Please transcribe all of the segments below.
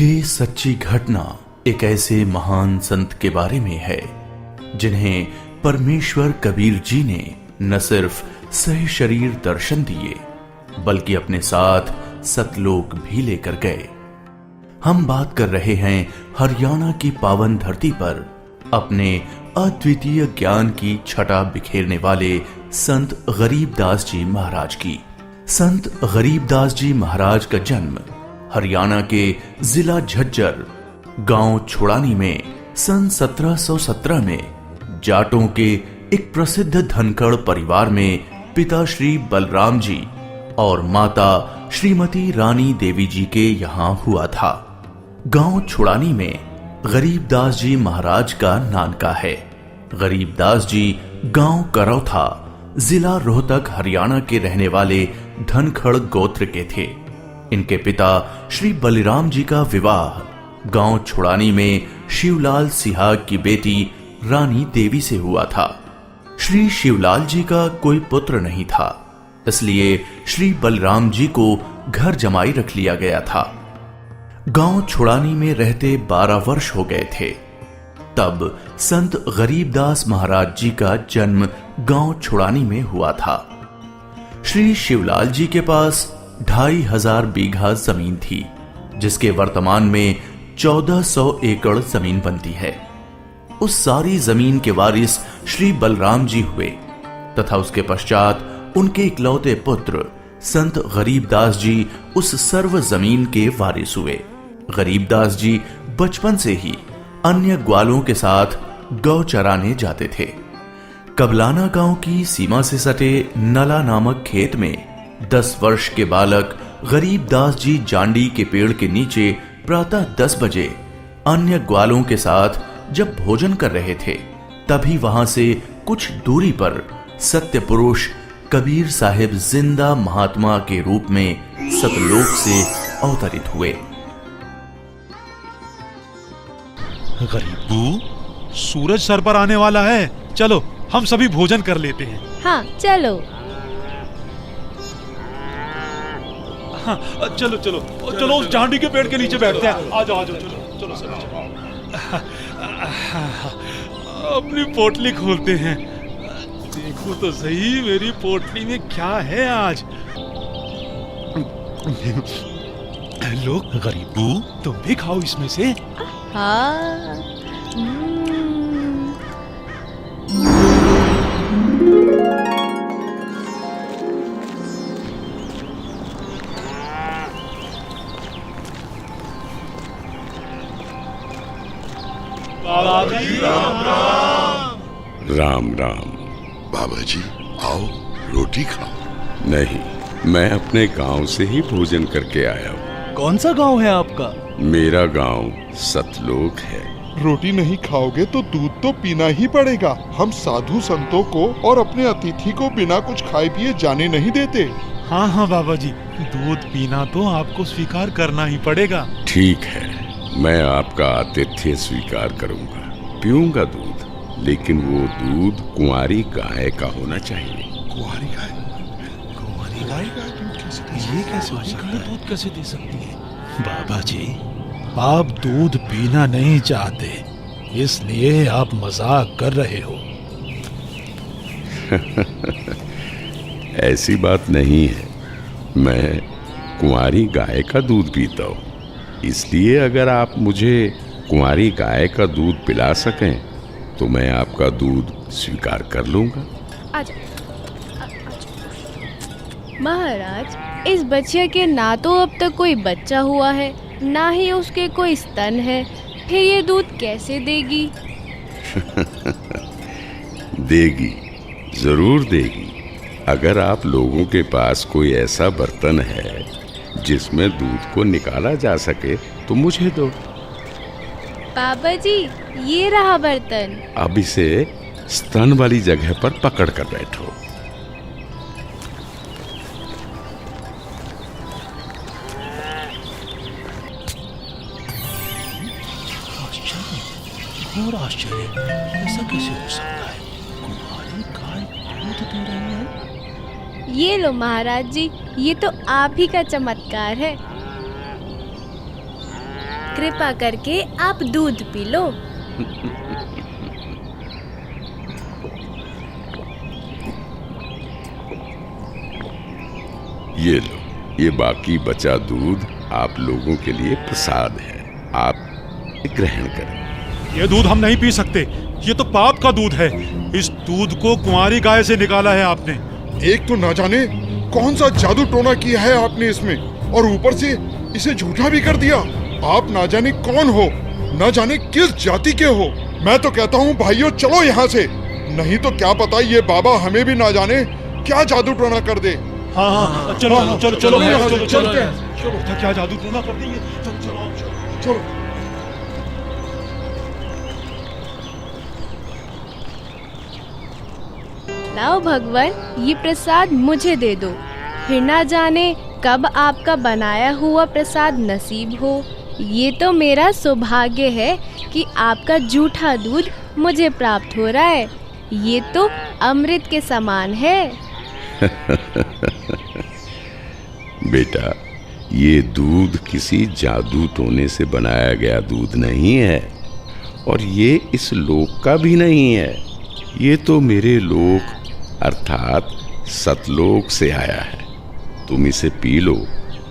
ये सच्ची घटना एक ऐसे महान संत के बारे में है जिन्हें परमेश्वर कबीर जी ने न सिर्फ सह शरीर दर्शन दिए बल्कि अपने साथ सतलोक भी लेकर गए। हम बात कर रहे हैं हरियाणा की पावन धरती पर अपने अद्वितीय ज्ञान की छटा बिखेरने वाले संत गरीबदास जी महाराज की। संत गरीबदास जी महाराज का जन्म हरियाणा के जिला झज्जर गांव छुड़ानी में सन 1717 में जाटों के एक प्रसिद्ध धनखड़ परिवार में पिता श्री बलराम जी और माता श्रीमती रानी देवी जी के यहाँ हुआ था। गांव छुड़ानी में गरीबदास जी महाराज का नानका है। गरीबदास जी गांव करौथा जिला रोहतक हरियाणा के रहने वाले धनखड़ गोत्र के थे। इनके पिता श्री बलिराम जी का विवाह गांव छुड़ानी में शिवलाल सिहाग की बेटी रानी देवी से हुआ था। श्री शिवलाल जी का कोई पुत्र नहीं था, इसलिए श्री बलराम जी को घर जमाई रख लिया गया था। गांव छुड़ानी में रहते 12 वर्ष हो गए थे तब संत गरीबदास महाराज जी का जन्म गांव छुड़ानी में हुआ था। श्री शिवलाल जी के पास 2500 बीघा जमीन थी, जिसके वर्तमान में 1400 एकड़ जमीन बनती है। उस सारी जमीन के वारिस श्री बलराम जी हुए तथा उसके पश्चात उनके इकलौते पुत्र संत गरीबदास जी उस सर्व जमीन के वारिस हुए। गरीबदास जी बचपन से ही अन्य ग्वालों के साथ गौ चराने जाते थे। कबलाना गांव की सीमा से सटे नला नामक खेत में 10 वर्ष के बालक गरीबदास जी जांडी के पेड़ के नीचे प्रातः 10 बजे अन्य ग्वालों के साथ जब भोजन कर रहे थे, तभी वहां से कुछ दूरी पर सत्य पुरुष कबीर साहिब जिंदा महात्मा के रूप में सतलोक से अवतरित हुए। गरीबू, सूरज सर पर आने वाला है, चलो हम सभी भोजन कर लेते हैं। हाँ चलो। हाँ, चलो चलो चलो उस जांडी के पेड़ के नीचे बैठते हैं। आ जाओ चलो चलो सर। अपनी पोटली खोलते हैं, देखो तो सही मेरी पोटली में क्या है आज। लो गरीबू, तुम भी खाओ इसमें से। हाँ। राम राम। बाबा जी आओ, रोटी खाओ। नहीं, मैं अपने गांव से ही भोजन करके आया हूँ। कौन सा गांव है आपका? मेरा गांव सतलोक है। रोटी नहीं खाओगे तो दूध तो पीना ही पड़ेगा। हम साधु संतों को और अपने अतिथि को बिना कुछ खाए पिए जाने नहीं देते। हाँ हाँ बाबा जी, दूध पीना तो आपको स्वीकार करना ही पड़ेगा। ठीक है, मैं आपका आतिथ्य स्वीकार करूंगा, पीऊंगा दूध, लेकिन वो दूध कुंवारी गाय का होना चाहिए। कुंवारी गाय? कुंवारी गाय? ये कैसे दूध कैसे दे सकती है? बाबा जी, आप दूध पीना नहीं चाहते, इसलिए आप मजाक कर रहे हो। ऐसी बात नहीं है, मैं कुंवारी गाय का दूध पीता हूँ, इसलिए अगर आप मुझे कुंवारी गाय का दूध पिला सकें तो मैं आपका दूध स्वीकार कर लूंगा। आजा। महाराज, इस बच्चे के ना तो अब तक कोई बच्चा हुआ है, ना ही उसके कोई स्तन है, फिर ये दूध कैसे देगी? देगी, जरूर देगी। अगर आप लोगों के पास कोई ऐसा बर्तन है जिसमें दूध को निकाला जा सके तो मुझे दो। बाबा जी, ये रहा बर्तन। अब इसे स्तन वाली जगह पर पकड़ कर बैठो। घोर आश्चर्य, ऐसा कैसे हो सकता है? कुंवारी गाय दूध दे रही है। ये लो महाराज जी, ये तो आप ही का चमत्कार है। कृपा करके आप दूध पी लो। ये लो, ये बाकी बचा दूध आप लोगों के लिए प्रसाद है, आप ग्रहण करें। ये दूध हम नहीं पी सकते, ये तो पाप का दूध है। इस दूध को कुंवारी गाय से निकाला है आपने। एक तो ना जाने कौन सा जादू टोना किया है आपने इसमें, और ऊपर से इसे झूठा भी कर दिया। आप ना जाने कौन हो, ना जाने किस जाति के हो। मैं तो कहता हूँ भाइयों चलो यहाँ से, नहीं तो क्या पता ये बाबा हमें भी ना जाने क्या जादू टोना कर दे। हाँ, चलो चलो चलो चलो चलते हैं। चलो, क्या जादू टोना कर देंगे। चलो। लाओ भगवान, ये प्रसाद मुझे दे दो, फिर ना जाने कब आपका बनाया हुआ प्रसाद नसीब हो। ये तो मेरा सौभाग्य है कि आपका जूठा दूध मुझे प्राप्त हो रहा है। ये तो अमृत के समान है। बेटा, ये दूध किसी जादू टोने से बनाया गया दूध नहीं है, और ये इस लोक का भी नहीं है। ये तो मेरे लोक अर्थात सतलोक से आया है। तुम इसे पी लो,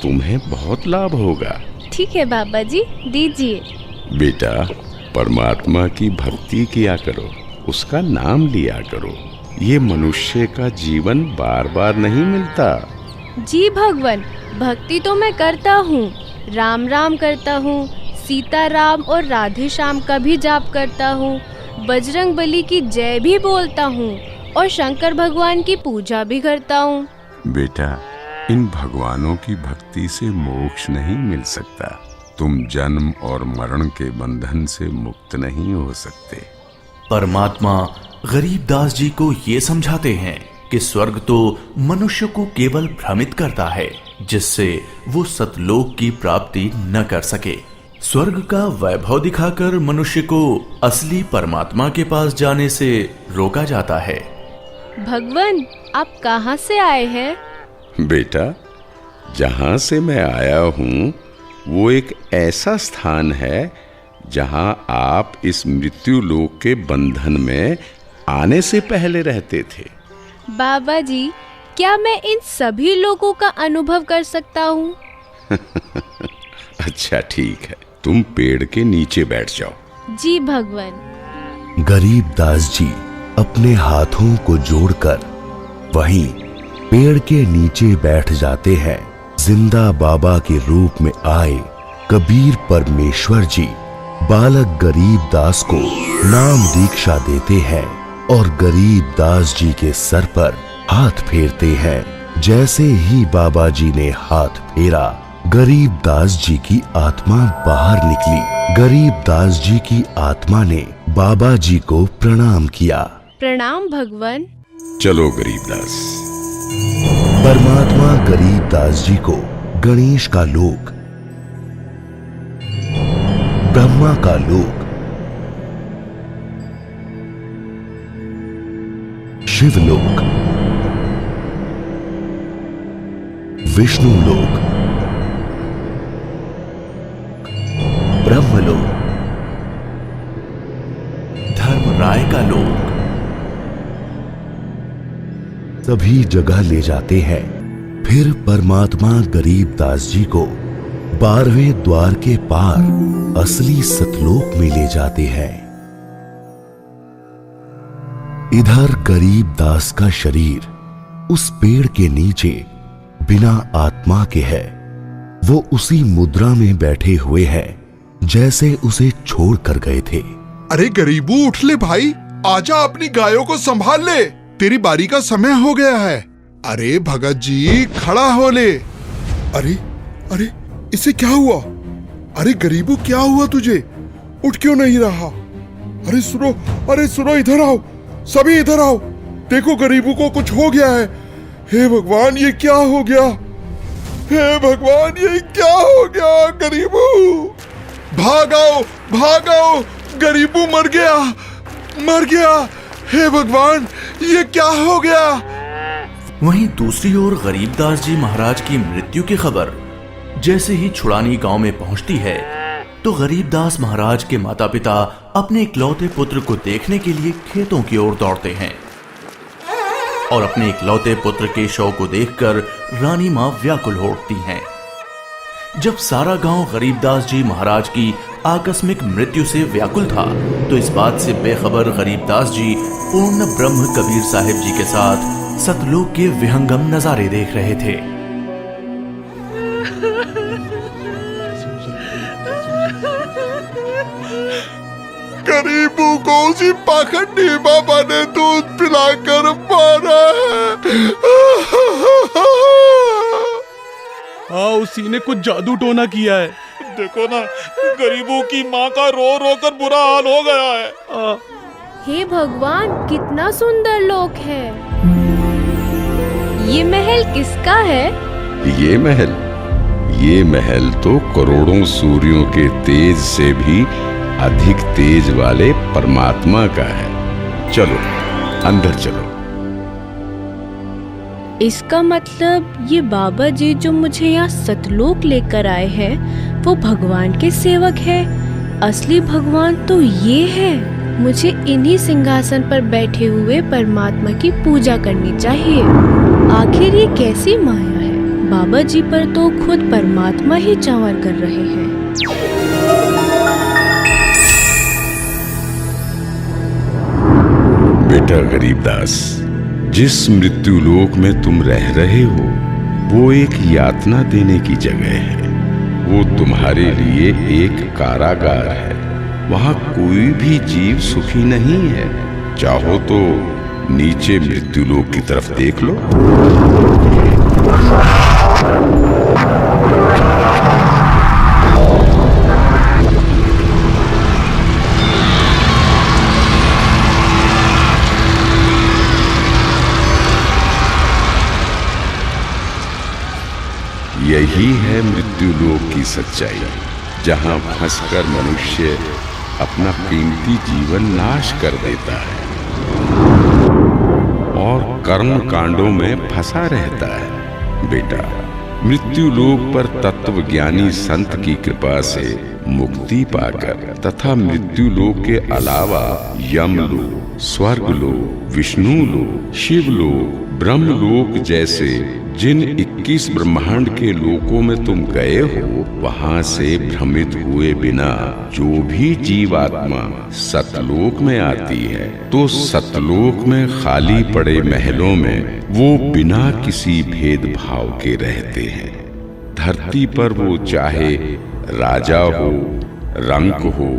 तुम्हें बहुत लाभ होगा। ठीक है बाबा जी, दीजिए। बेटा, परमात्मा की भक्ति किया करो, उसका नाम लिया करो। ये मनुष्य का जीवन बार बार नहीं मिलता। जी भगवान, भक्ति तो मैं करता हूँ, राम राम करता हूँ, सीता राम और राधे श्याम का भी जाप करता हूँ, बजरंग बली की जय भी बोलता हूँ और शंकर भगवान की पूजा भी करता हूँ। बेटा, इन भगवानों की भक्ति से मोक्ष नहीं मिल सकता। तुम जन्म और मरण के बंधन से मुक्त नहीं हो सकते। परमात्मा गरीबदास जी को ये समझाते हैं कि स्वर्ग तो मनुष्य को केवल भ्रमित करता है, जिससे वो सतलोक की प्राप्ति न कर सके। स्वर्ग का वैभव दिखाकर मनुष्य को असली परमात्मा के पास जाने से रोका जाता है। भगवान, आप कहाँ से आए हैं? बेटा, जहाँ से मैं आया हूँ वो एक ऐसा स्थान है जहाँ आप इस मृत्यु लोक के बंधन में आने से पहले रहते थे। बाबा जी, क्या मैं इन सभी लोगों का अनुभव कर सकता हूँ? अच्छा ठीक है, तुम पेड़ के नीचे बैठ जाओ। जी भगवान। गरीबदास जी अपने हाथों को जोड़कर वहीं पेड़ के नीचे बैठ जाते हैं। जिंदा बाबा के रूप में आए कबीर परमेश्वर जी बालक गरीबदास को नाम दीक्षा देते हैं और गरीबदास जी के सर पर हाथ फेरते हैं। जैसे ही बाबा जी ने हाथ फेरा, गरीबदास जी की आत्मा बाहर निकली। गरीबदास जी की आत्मा ने बाबा जी को प्रणाम किया। प्रणाम भगवान। चलो गरीबदास। परमात्मा गरीबदास जी को गणेश का लोक, ब्रह्मा का लोक, शिवलोक, विष्णु लोक, ब्रह्मलोक, धर्मराय का लोक, सभी जगह ले जाते हैं। फिर परमात्मा गरीबदास जी को 12वें द्वार के पार असली सतलोक में ले जाते हैं। इधर गरीबदास का शरीर उस पेड़ के नीचे बिना आत्मा के है। वो उसी मुद्रा में बैठे हुए हैं जैसे उसे छोड़ कर गए थे। अरे गरीबू, उठ ले भाई, आजा, अपनी गायों को संभाल ले, तेरी बारी का समय हो गया है। अरे भगत जी, खड़ा हो ले। अरे अरे, इसे क्या हुआ? अरे गरीबू, क्या हुआ तुझे? उठ क्यों नहीं रहा? अरे सुनो, अरे सुनो, इधर आओ, सभी इधर आओ। देखो गरीबू को कुछ हो गया है। हे भगवान, ये क्या हो गया? हे भगवान, ये क्या हो गया? गरीबू, भागाओ भागाओ, गरीबू मर गया, मर गया। हे भगवान, ये क्या हो गया? वहीं दूसरी ओर गरीबदास जी महाराज की मृत्यु की खबर जैसे ही छुड़ानी गांव में पहुंचती है, तो तो गरीबदास महाराज के माता पिता अपने इकलौते पुत्र को देखने के लिए खेतों की ओर दौड़ते हैं और अपने इकलौते पुत्र के शव को देखकर रानी मां व्याकुल हो उठती हैं। जब सारा गांव गरीबदास जी महाराज की आकस्मिक मृत्यु से व्याकुल था, तो इस बात से बेखबर गरीबदास जी पूर्ण ब्रह्म कबीर साहिब जी के साथ सतलोक के विहंगम नजारे देख रहे थे। गरीबों को उसी पाखंडी बाबा ने दूध पिलाकर मारा है। हाँ, उसी ने कुछ जादू टोना किया है। देखो ना, गरीबों की माँ का रो रो कर बुरा हाल हो गया है। हे भगवान, कितना सुंदर लोक है। ये महल किसका है? ये महल तो करोड़ों सूर्यों के तेज से भी अधिक तेज वाले परमात्मा का है। चलो अंदर चलो। इसका मतलब ये बाबा जी जो मुझे यहाँ सतलोक लेकर आए हैं, वो भगवान के सेवक है। असली भगवान तो ये है। मुझे इन्हीं सिंहासन पर बैठे हुए परमात्मा की पूजा करनी चाहिए। आखिर ये कैसी माया है? बाबा जी पर तो खुद परमात्मा ही चावर कर रहे हैं। बेटा गरीबदास, जिस मृत्यु लोक में तुम रह रहे हो वो एक यातना देने की जगह है। वो तुम्हारे लिए एक कारागार है। वहां कोई भी जीव सुखी नहीं है। चाहो तो नीचे मृत्यु लोक की तरफ देख लो। यही है मृत्यु लोक की सच्चाई, जहां फंसकर मनुष्य अपना कीमती जीवन नाश कर देता है और कर्म कांडों में फंसा रहता है। बेटा, मृत्यु लोक पर तत्वज्ञानी संत की कृपा से मुक्ति पाकर तथा मृत्यु लोक के अलावा यमलोक, स्वर्गलोक, विष्णु लोक, शिवलोक, ब्रह्मलोक जैसे जिन 21 ब्रह्मांड के लोकों में तुम गए हो, वहां से भ्रमित हुए बिना जो भी जीवात्मा सतलोक में आती है, तो सतलोक में खाली पड़े महलों में वो बिना किसी भेदभाव के रहते हैं। धरती पर वो चाहे राजा हो, रंक हो,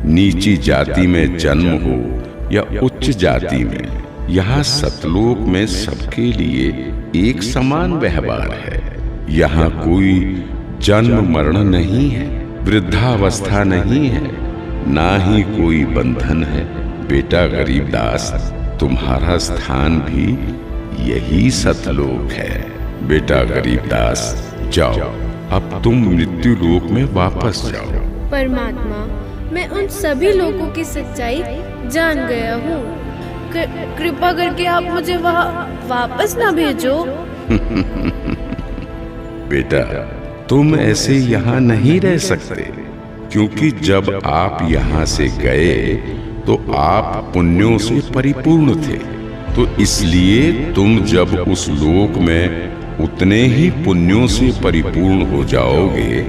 नीची जाति में जन्म हो या उच्च जाति में, यहाँ सतलोक में सबके लिए एक समान व्यवहार है। यहाँ कोई जन्म मरण नहीं है, वृद्धावस्था नहीं है, ना ही कोई बंधन है। बेटा गरीबदास, तुम्हारा स्थान भी यही सतलोक है। बेटा गरीबदास, जाओ, अब तुम मृत्यु लोक में वापस जाओ। परमात्मा, मैं उन सभी लोगों की सच्चाई जान गया हूँ। कृपा करके आप मुझे वहाँ वापस ना भेजो। बेटा, तुम ऐसे यहाँ नहीं रह सकते, क्योंकि जब आप यहाँ से गए तो आप पुण्यों से परिपूर्ण थे। तो इसलिए तुम जब उस लोक में उतने ही पुण्यों से परिपूर्ण हो जाओगे,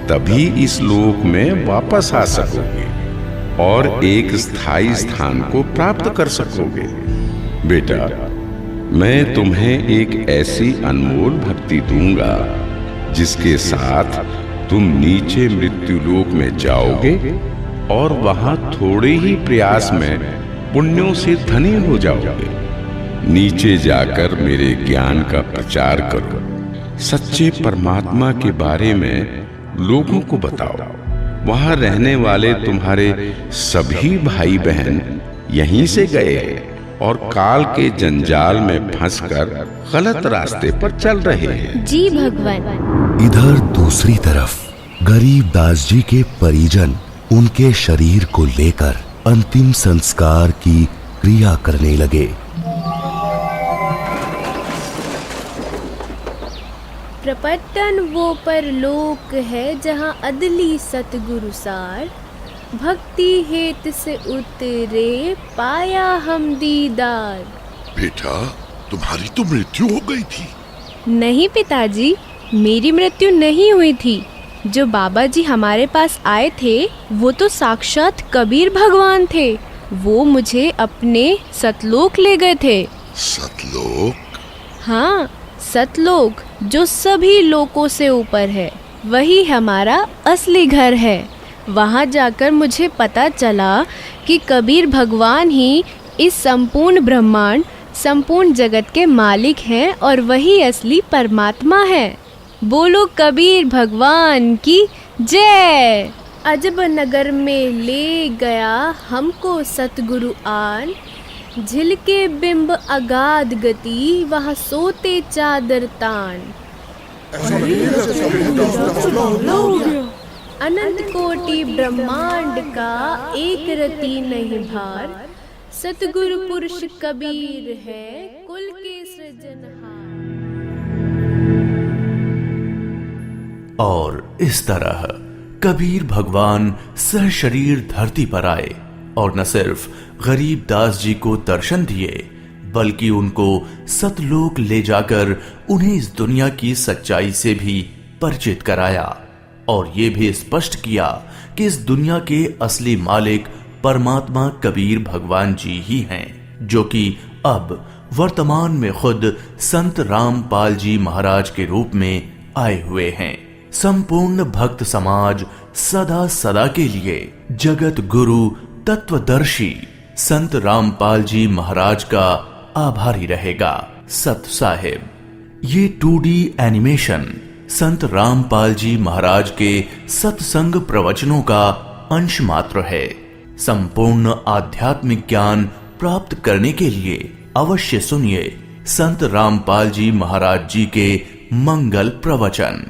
तभी इस लोक में वापस आ सकोगे और एक स्थायी स्थान को प्राप्त कर सकोगे। बेटा, मैं तुम्हें एक ऐसी अनमोल भक्ति दूंगा जिसके साथ तुम नीचे मृत्यु लोक में जाओगे और वहां थोड़े ही प्रयास में पुण्यों से धनी हो जाओगे। नीचे जाकर मेरे ज्ञान का प्रचार करो, सच्चे परमात्मा के बारे में लोगों को बताओ। वहां रहने वाले तुम्हारे सभी भाई बहन यहीं से गए हैं और काल के जंजाल में फंसकर गलत रास्ते पर चल रहे हैं। जी भगवान। इधर दूसरी तरफ गरीबदास जी के परिजन उनके शरीर को लेकर अंतिम संस्कार की क्रिया करने लगे। प्रपटन वो परलोक है जहाँ अदली सतगुरु सार, भक्ति हेत से उतरे पाया हम दीदार। बेटा, तुम्हारी तो मृत्यु हो गई थी। नहीं पिताजी, मेरी मृत्यु नहीं हुई थी। जो बाबा जी हमारे पास आए थे वो तो साक्षात कबीर भगवान थे। वो मुझे अपने सतलोक ले गए थे। सतलोक? हाँ, सतलोक जो सभी लोकों से ऊपर है, वही हमारा असली घर है। वहाँ जाकर मुझे पता चला कि कबीर भगवान ही इस संपूर्ण ब्रह्मांड, संपूर्ण जगत के मालिक हैं और वही असली परमात्मा है। बोलो कबीर भगवान की जय। अजब नगर में ले गया हमको सतगुरु आन, झिलके बिंब अगाध गति वहाँ सोते चादर तान। अनंत कोटि ब्रह्मांड का एक रति नहीं भार, सतगुरु पुरुष कबीर है कुल के सृजनहार। और इस तरह कबीर भगवान सहशरीर धरती पर आए और न सिर्फ गरीब दास जी को दर्शन दिए, बल्कि उनको सतलोक ले जाकर उन्हें इस दुनिया की सच्चाई से भी परिचित कराया और ये भी स्पष्ट किया कि इस दुनिया के असली मालिक परमात्मा कबीर भगवान जी ही हैं, जो कि अब वर्तमान में खुद संत रामपाल जी महाराज के रूप में आए हुए हैं। संपूर्ण भक्त समाज सदा सदा के लिए जगत गुरु तत्वदर्शी संत रामपाल जी महाराज का आभारी रहेगा। सत साहिब। ये 2D एनिमेशन संत रामपाल जी महाराज के सत्संग प्रवचनों का अंश मात्र है। संपूर्ण आध्यात्मिक ज्ञान प्राप्त करने के लिए अवश्य सुनिए संत रामपाल जी महाराज जी के मंगल प्रवचन।